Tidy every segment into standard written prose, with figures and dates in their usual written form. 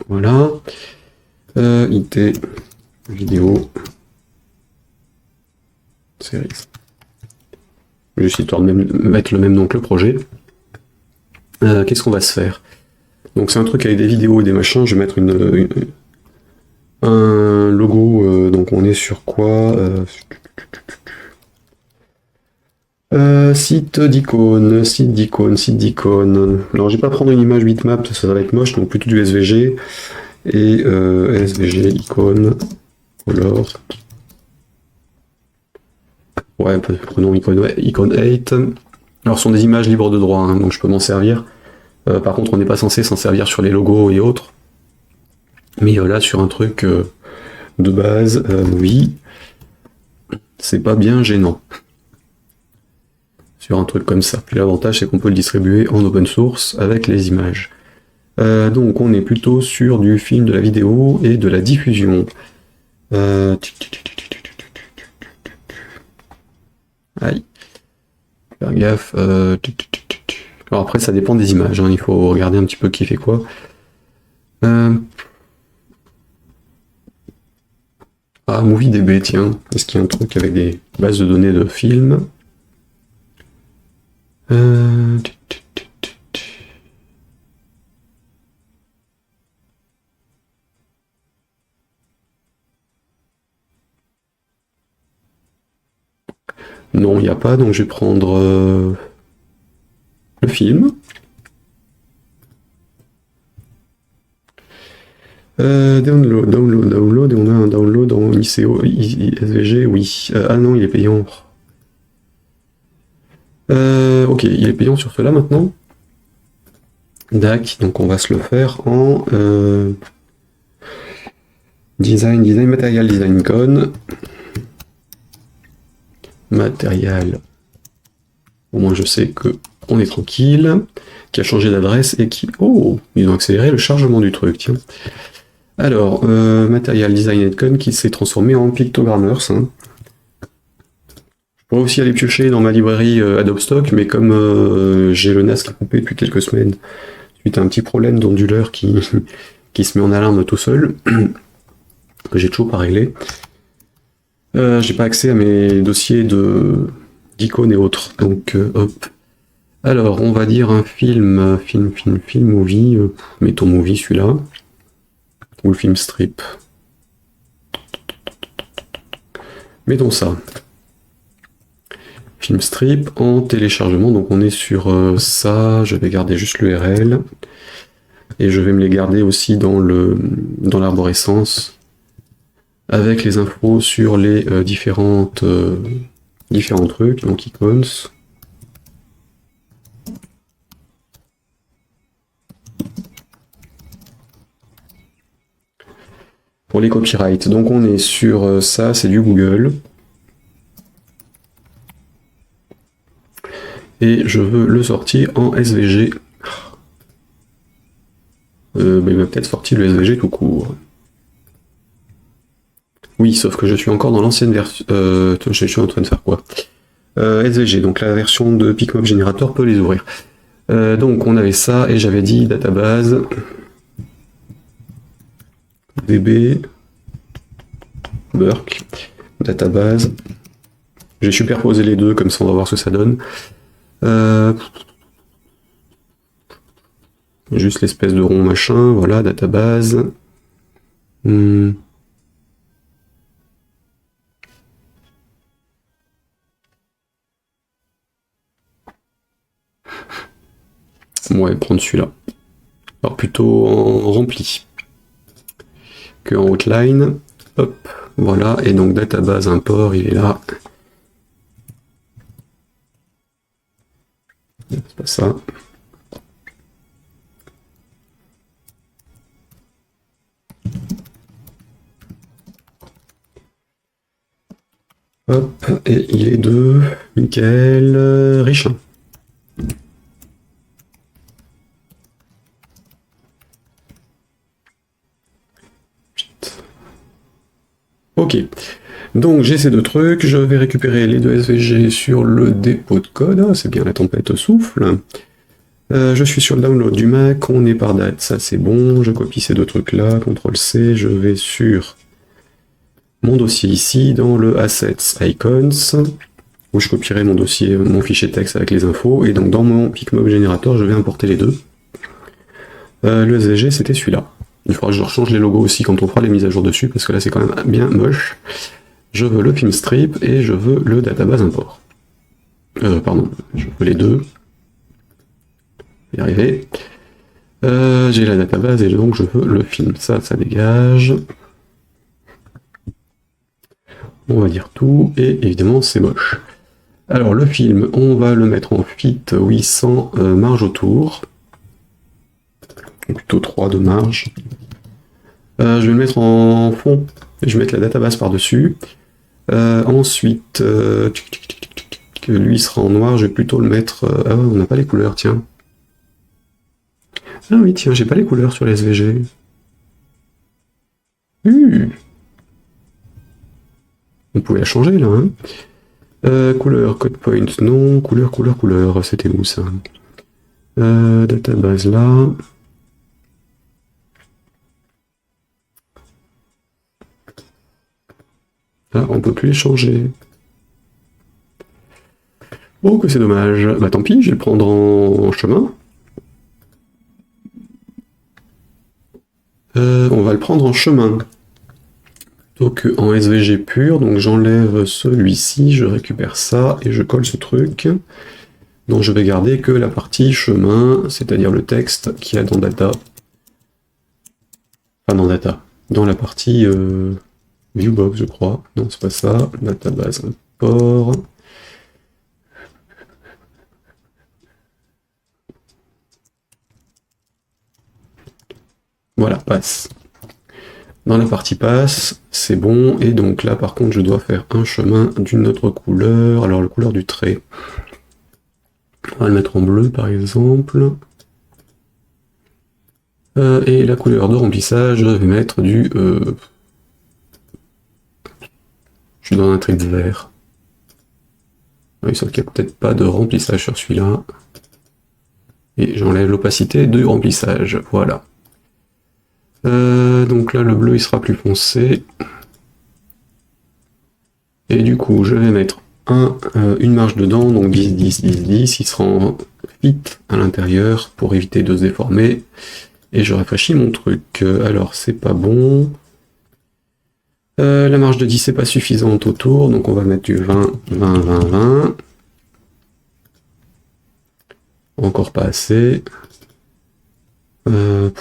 Voilà. IT, vidéo, série. Juste histoire de mettre le même nom que le projet. Qu'est-ce qu'on va se faire? Donc c'est un truc avec des vidéos et des machins, je vais mettre un logo, donc on est sur quoi? Site d'icônes, site d'icônes, site d'icônes. Alors je vais pas prendre une image bitmap, ça va être moche, donc plutôt du SVG. Et SVG, icône, color. Ouais, prenons icône 8. Alors ce sont des images libres de droit, hein, donc je peux m'en servir. Par contre on n'est pas censé s'en servir sur les logos et autres. Mais là sur un truc de base, oui, c'est pas bien gênant. Sur un truc comme ça. Puis l'avantage c'est qu'on peut le distribuer en open source avec les images. Donc on est plutôt sur du film, de la vidéo et de la diffusion. Aïe. Faire gaffe. Alors après ça dépend des images, hein, il faut regarder un petit peu qui fait quoi. Ah, MovieDB, tiens. Est-ce qu'il y a un truc avec des bases de données de films? Non, il n'y a pas, donc je vais prendre le film. Download, et on a un download en ICO, SVG, oui. Ah non, il est payant. Ok, il est payant sur cela maintenant. Dac, donc on va se le faire en design matériel, design icon. Matériel. Au moins je sais que on est tranquille. Qui a changé d'adresse et qui... Oh, ils ont accéléré le chargement du truc, tiens. Alors, matériel design icon qui s'est transformé en pictogrammers. Hein. Je pourrais aussi aller piocher dans ma librairie Adobe Stock, mais comme j'ai le NAS qui est coupé depuis quelques semaines, suite à un petit problème d'onduleur qui se met en alarme tout seul, que j'ai toujours pas réglé, j'ai pas accès à mes dossiers d'icônes et autres. Donc, hop. Alors, on va dire un film, movie, mettons movie celui-là, ou le film strip. Mettons ça. Film strip en téléchargement, donc on est sur ça, je vais garder juste l'URL, et je vais me les garder aussi dans l'arborescence, avec les infos sur les différents trucs, donc icons. Pour les copyrights, donc on est sur ça, c'est du Google. Et je veux le sortir en SVG. Il va peut-être sortir le SVG tout court. Oui, sauf que je suis encore dans l'ancienne version. Je suis en train de faire quoi? SVG, donc la version de PicMob Generator peut les ouvrir. Donc on avait ça, et j'avais dit database, DB, Burk, database. J'ai superposé les deux, comme ça on va voir ce que ça donne. Juste l'espèce de rond machin, voilà, database. Ouais, prendre celui-là. Alors plutôt en rempli que en outline. Hop, voilà, et donc database import, il est là. C'est pas ça. Hop, et il est de Michael Richin. Ok, donc j'ai ces deux trucs, je vais récupérer les deux SVG sur le dépôt de code, c'est bien la tempête souffle. Je suis sur le download du Mac, on est par date, ça c'est bon, je copie ces deux trucs là, CTRL-C, je vais sur mon dossier ici, dans le Assets Icons, où je copierai mon dossier, mon fichier texte avec les infos, et donc dans mon PicMob Generator, je vais importer les deux. Le SVG, c'était celui-là. Il faudra que je rechange les logos aussi quand on fera les mises à jour dessus, parce que là c'est quand même bien moche. Je veux le film strip et je veux le database import. Pardon, je veux les deux. Je vais y arriver. J'ai la database et donc je veux le film. Ça dégage. On va dire tout, et évidemment c'est moche. Alors le film, on va le mettre en fit 800 marge autour. Plutôt 3 de marge. Je vais le mettre en fond, et je vais mettre la database par-dessus. Ensuite, lui sera en noir, je vais plutôt le mettre... ah ouais, on n'a pas les couleurs, tiens. Ah oui, tiens, j'ai pas les couleurs sur les SVG. On pouvait la changer, là, hein. Couleur, code point, non. Couleur, c'était où, ça? Database, là. Ah, on peut plus les changer. Oh, que c'est dommage. Bah tant pis, je vais le prendre en chemin. On va le prendre en chemin. Plutôt qu'en SVG pur, donc j'enlève celui-ci, je récupère ça, et je colle ce truc. Donc je vais garder que la partie chemin, c'est-à-dire le texte qu'il y a dans data. Enfin dans data. Dans la partie viewbox, je crois. Non, c'est pas ça. Database import. Voilà, passe. Dans la partie passe, c'est bon, et donc là par contre je dois faire un chemin d'une autre couleur, alors la couleur du trait. On va le mettre en bleu par exemple. Et la couleur de remplissage, je vais mettre du... je donne un trait de vert. Oui, sauf qu'il n'y a peut-être pas de remplissage sur celui-là. Et j'enlève l'opacité de remplissage, voilà. Donc là, le bleu, il sera plus foncé. Et du coup, je vais mettre une marge dedans, donc 10, 10, 10, 10. Il sera en fit à l'intérieur pour éviter de se déformer. Et je rafraîchis mon truc. Alors, c'est pas bon. La marge de 10 n'est pas suffisante autour, donc on va mettre du 20, 20, 20, 20. Encore pas assez. 40,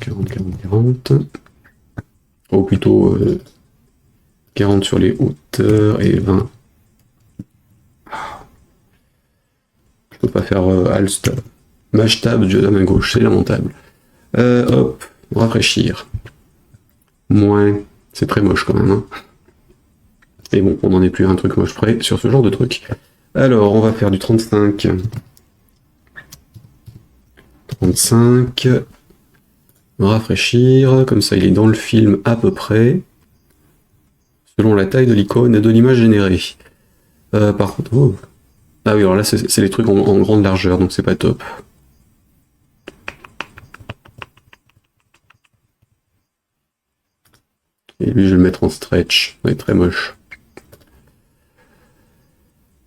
40, 40, 40. Ou plutôt 40 sur les hauteurs et 20. Je peux pas faire Alt Maj Tab de la main gauche, c'est lamentable. Hop, rafraîchir. Moins. C'est très moche quand même. Hein. Et bon, on n'en est plus à un truc moche près sur ce genre de truc. Alors, on va faire du 35. 35. Rafraîchir, comme ça il est dans le film à peu près. Selon la taille de l'icône et de l'image générée. Par contre... Oh. Ah oui, alors là c'est les trucs en grande largeur, donc c'est pas top. Et lui je vais le mettre en stretch, il est très moche.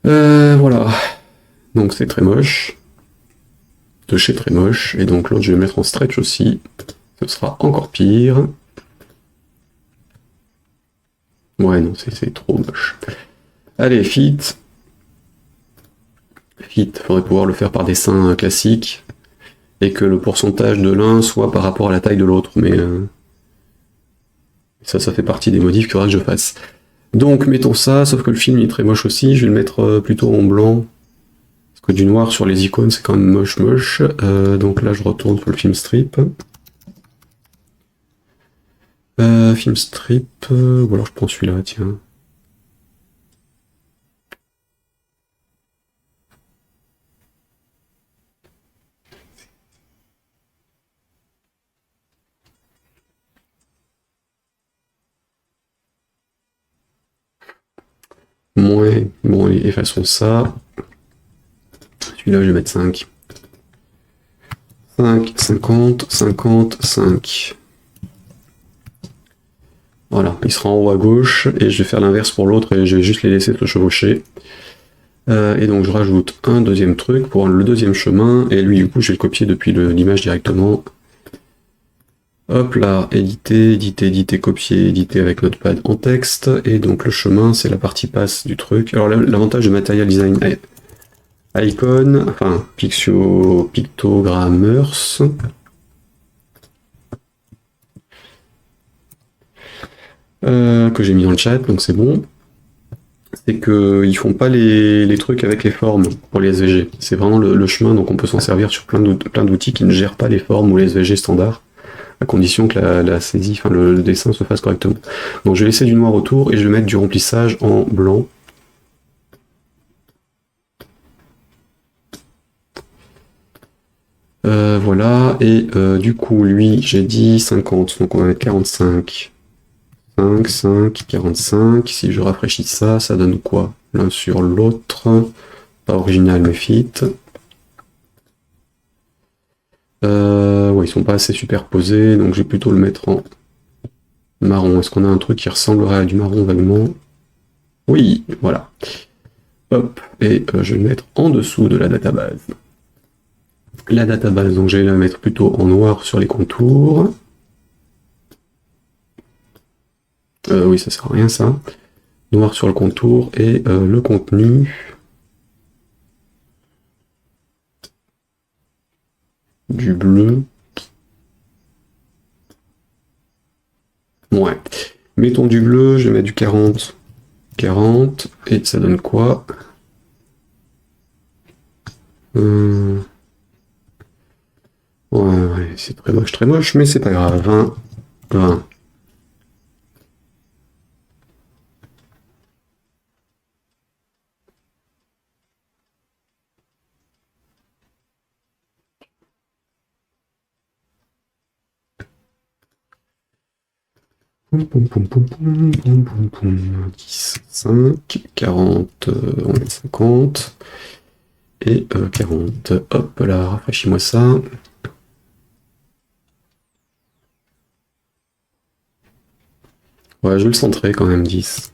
Voilà. Donc c'est très moche. De chez très moche. Et donc l'autre je vais le mettre en stretch aussi. Ce sera encore pire. Ouais non, c'est trop moche. Allez, fit. Fit, faudrait pouvoir le faire par dessin classique. Et que le pourcentage de l'un soit par rapport à la taille de l'autre. Mais ça fait partie des modifs qu'il faudra que je fasse. Donc mettons ça, sauf que le film est très moche aussi. Je vais le mettre plutôt en blanc. Parce que du noir sur les icônes, c'est quand même moche. Donc là, je retourne sur le film strip. Film strip, ou alors je prends celui-là, tiens. Ouais, bon, effaçons ça. Celui-là, je vais mettre 5. 5, 50, 50, 5. Voilà, il sera en haut à gauche, et je vais faire l'inverse pour l'autre, et je vais juste les laisser se chevaucher. Et donc je rajoute un deuxième truc pour le deuxième chemin, et lui du coup je vais le copier depuis l'image directement. Hop là, éditer, éditer, éditer, copier, éditer avec Notepad en texte, et donc le chemin c'est la partie passe du truc. Alors l'avantage de Material Design Icon, enfin Pictogrammers, que j'ai mis dans le chat, donc c'est bon, c'est qu'ils font pas les trucs avec les formes pour les SVG. C'est vraiment le chemin, donc on peut s'en servir sur plein d'outils qui ne gèrent pas les formes ou les SVG standards, à condition que la saisie, enfin le dessin se fasse correctement. Donc je vais laisser du noir autour et je vais mettre du remplissage en blanc. Voilà, et du coup, lui, j'ai dit 50, donc on va mettre 45. 5, 5, 45. Si je rafraîchis ça, ça donne quoi? L'un sur l'autre. Pas original, mais fit. Ouais, ils sont pas assez superposés, donc je vais plutôt le mettre en marron. Est-ce qu'on a un truc qui ressemblerait à du marron vaguement? Oui, voilà. Hop, et je vais le mettre en dessous de la database. La database, donc je vais la mettre plutôt en noir sur les contours. Oui, ça sert à rien ça. Noir sur le contour et le contenu. Du bleu. Ouais. Mettons du bleu, je vais mettre du 40. 40, et ça donne quoi? Ouais, c'est très moche, mais c'est pas grave. 20, 20. Poum, poum, poum, poum, poum, poum, poum, poum. 10, 5, 40, on met 50, et 40. Hop là, rafraîchis-moi ça. Ouais, je vais le centrer quand même, 10.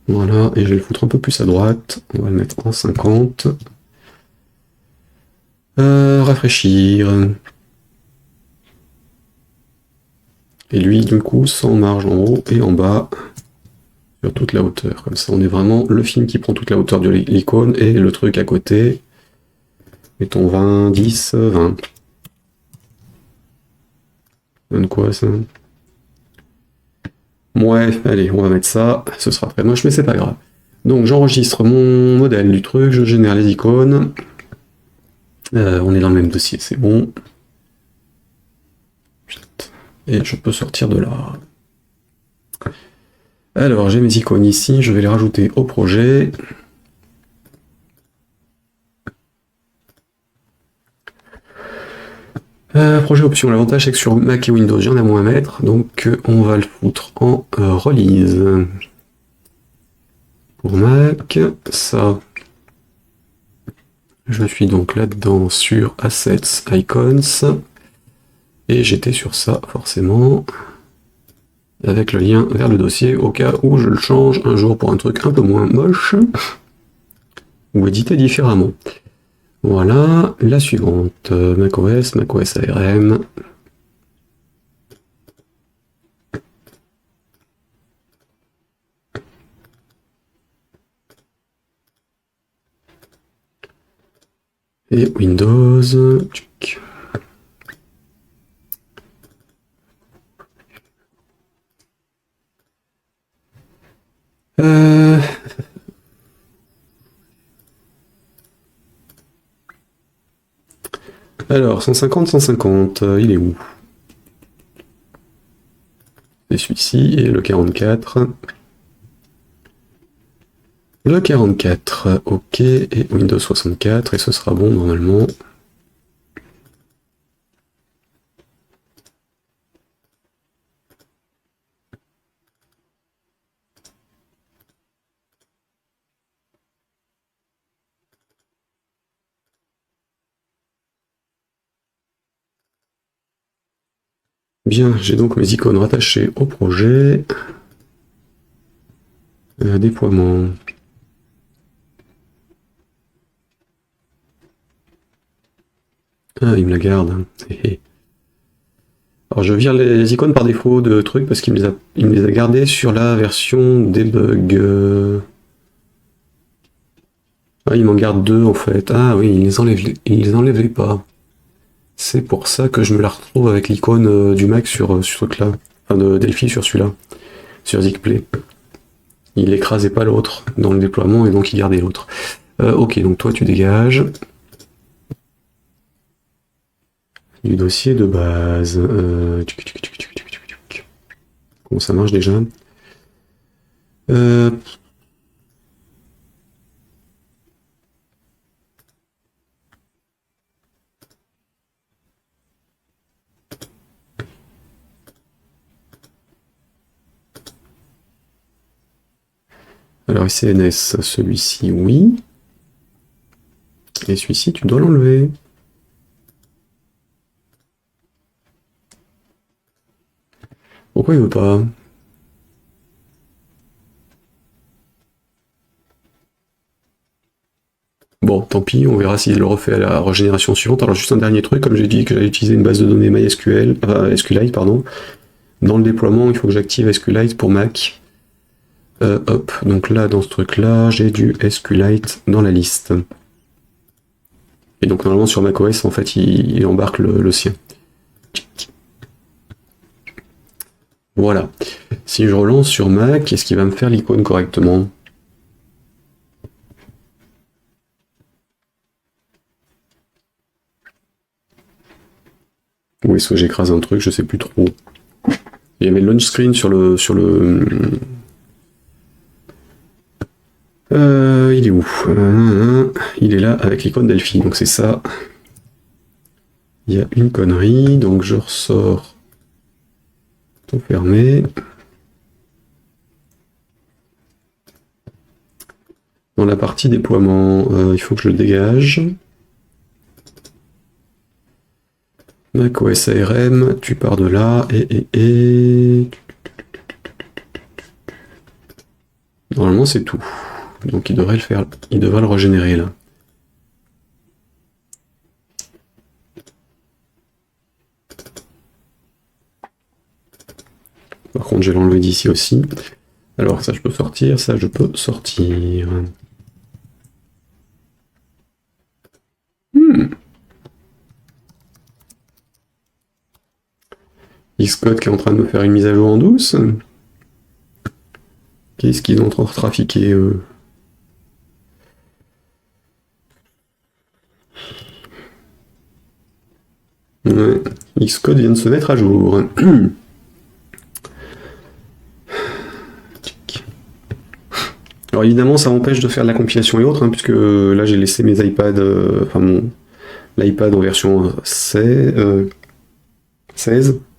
Voilà, et je vais le foutre un peu plus à droite. On va le mettre en 50. Rafraîchir. Et lui, du coup, sans marge en haut et en bas, sur toute la hauteur. Comme ça, on est vraiment le film qui prend toute la hauteur de l'icône et le truc à côté. Mettons 20, 10, 20. Donne quoi ça? Ouais, allez, on va mettre ça. Ce sera très moche, mais c'est pas grave. Donc j'enregistre mon modèle du truc, je génère les icônes. On est dans le même dossier, c'est bon. Et je peux sortir de là. Alors, j'ai mes icônes ici, je vais les rajouter au projet. Projet option, l'avantage c'est que sur Mac et Windows, j'en ai moins à mettre, donc on va le foutre en release. Pour Mac, ça, je suis donc là-dedans sur Assets, Icons, et j'étais sur ça forcément, avec le lien vers le dossier, au cas où je le change un jour pour un truc un peu moins moche, ou édité différemment. Voilà, la suivante, macOS, macOS ARM. Et Windows. Tchic. Alors, 150, 150, il est où? C'est celui-ci, et le 44. Le 44, ok, et Windows 64, et ce sera bon normalement. Bien, j'ai donc mes icônes rattachées au projet. Déploiement. Ah, il me la garde. Alors je vire les icônes par défaut de trucs parce qu'il me les a gardées sur la version debug. Ah, il m'en garde deux en fait. Ah oui, il les enlève pas. C'est pour ça que je me la retrouve avec l'icône du Mac sur ce truc-là. Enfin de Delphi sur celui-là. Sur Zigplay. Il écrasait pas l'autre dans le déploiement et donc il gardait l'autre. Ok, donc toi tu dégages. Du dossier de base. Comment ça marche déjà? Alors ICNS, celui-ci oui. Et celui-ci tu dois l'enlever. Pourquoi il veut pas? Bon, tant pis, on verra s'il le refait à la régénération suivante. Alors juste un dernier truc, comme j'ai dit que j'allais utiliser une base de données MySQL, SQLite, pardon. Dans le déploiement, il faut que j'active SQLite pour Mac. Hop, donc là, dans ce truc-là, j'ai du SQLite dans la liste. Et donc normalement sur macOS, en fait, il embarque le sien. Voilà. Si je relance sur Mac, est-ce qu'il va me faire l'icône correctement? Ou est-ce que j'écrase un truc, je sais plus trop. Il y avait le launch screen sur le... il est où? Il est là avec l'icône Delphi, donc c'est ça. Il y a une connerie, donc je ressors. Tout fermé. Dans la partie déploiement, il faut que je le dégage. macOS ARM, tu pars de là, et... Normalement c'est tout. Donc il devrait le faire, il devrait le régénérer là. Par contre je vais l'enlever d'ici aussi. Alors ça je peux sortir, ça je peux sortir. Xcode qui est en train de me faire une mise à jour en douce. Qu'est-ce qu'ils ont trafiqué eux? Ouais, Xcode vient de se mettre à jour. Alors évidemment ça m'empêche de faire de la compilation et autres, hein, puisque là j'ai laissé mes iPads, l'iPad en version 16,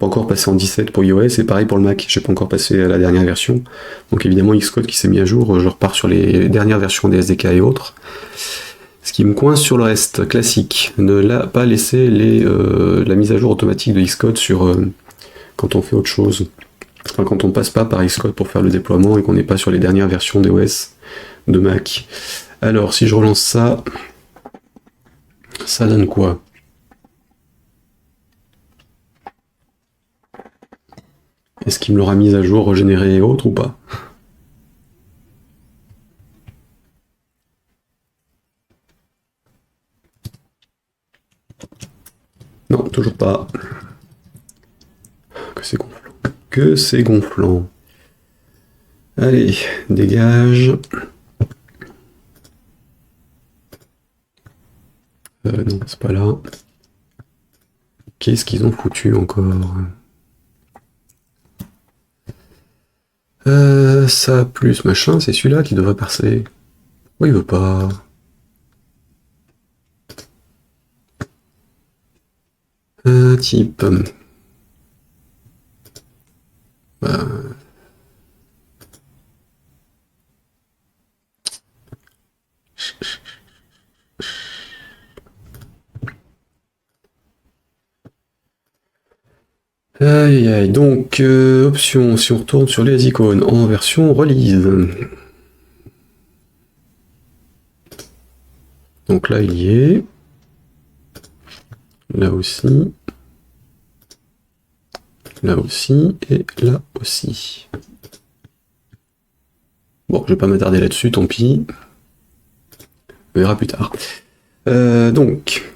pas encore passé en 17 pour iOS, et pareil pour le Mac, j'ai pas encore passé à la dernière version. Donc évidemment Xcode qui s'est mis à jour, je repars sur les dernières versions des SDK et autres. Ce qui me coince sur le reste, classique, ne pas laisser la mise à jour automatique de Xcode sur quand on fait autre chose. Enfin, quand on passe pas par Xcode pour faire le déploiement et qu'on n'est pas sur les dernières versions dOS de Mac. Alors, si je relance ça, ça donne quoi? Est-ce qu'il me l'aura mise à jour, régénérée et autres ou pas? Non, toujours pas. Que c'est gonflant. Que c'est gonflant. Allez, dégage. Non, c'est pas là. Qu'est-ce qu'ils ont foutu encore? Ça plus machin, c'est celui-là qui devrait passer. Pourquoi il veut pas? Type. Bah... Aïe aïe aïe, donc option, si on retourne sur les icônes en version release. Donc là il y est. Là aussi. Là aussi et là aussi. Bon, je vais pas m'attarder là-dessus, tant pis. On verra plus tard. Donc.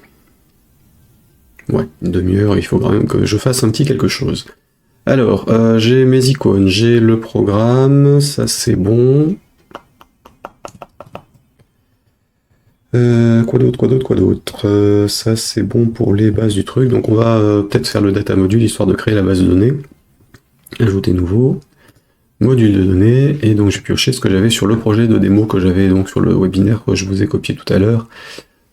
Ouais, une demi-heure, il faut quand même que je fasse un petit quelque chose. Alors, j'ai mes icônes, j'ai le programme, ça c'est bon. Quoi d'autre, ça c'est bon pour les bases du truc, donc on va peut-être faire le data module histoire de créer la base de données. Ajouter nouveau, module de données, et donc j'ai pioché ce que j'avais sur le projet de démo que j'avais donc sur le webinaire que je vous ai copié tout à l'heure.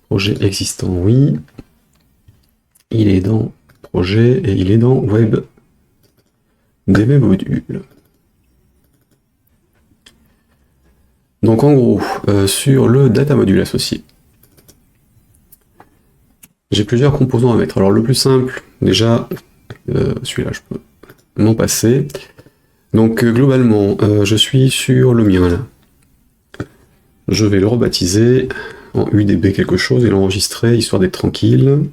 Projet existant, oui. Il est dans projet et il est dans web DB module. Donc en gros, sur le data module associé, j'ai plusieurs composants à mettre. Alors le plus simple, déjà, celui-là je peux m'en passer. Donc globalement, je suis sur le mien là. Je vais le rebaptiser en UDB quelque chose et l'enregistrer histoire d'être tranquille.